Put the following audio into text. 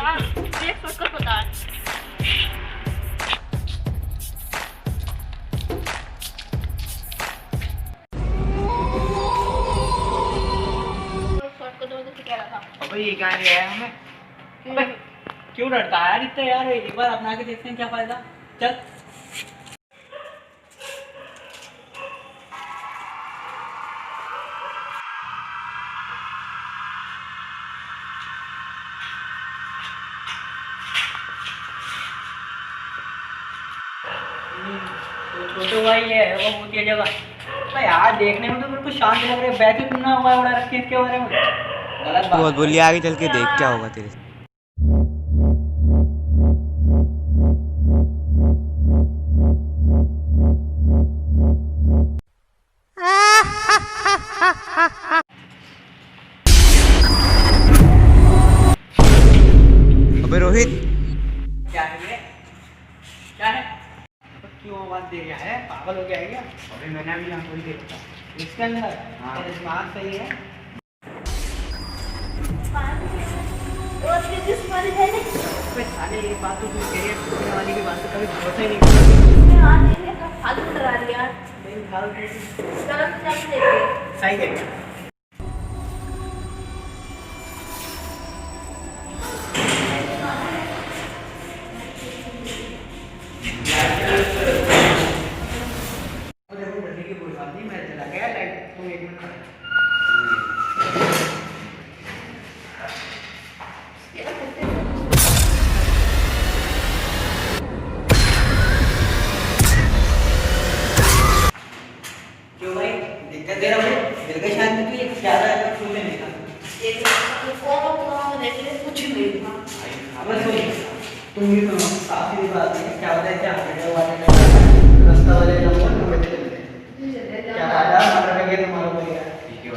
हाँ देख उसको बता। अबे ये क्या है हमें? अबे क्यों डरता है यार इतना यार? एक बार अपना के देखते हैं क्या फायदा। चल तो छोटे भाई है वो होती है जगह। अबे यार देखने में तो बिल्कुल शांत लग रहा है, बैठे तुम ना हुआ उड़ा रखी है इसके बारे में। गलत बात बहुत है। बोलिए, आगे चल के देख क्या होगा तेरे। अबे रोहित, क्या है ये? क्या है? तो क्यों आवाज दे रहा है? पागल हो गया है क्या? अबे मैंने अभी यहाँ थोड़ी देखा था इसके अंदर। हाँ तेरा दिमाग सही है। अबे साले ये बात तो तू कह रही है, पूछने वाली की बात तो कभी भरोसा ही नहीं करता। नहीं फालतू। सही कह रही है। देखो डरने की कोई बात नहीं, मैं चला गया लाइट तुम एक मिनट। क्यों भाई दिक्कत दे रहा हूँ? दिल का शांति के लिए ज्यादा क्यों लेने का? कुछ नहीं था। अब सुनिए तुम ये सुनो, साफ सीधी बात है, क्या होता है क्या वाले रास्ता वाले लोग को बेटे चलते हैं क्या फायदा? हमारा क्या तुम्हारा कोई है? ठीक है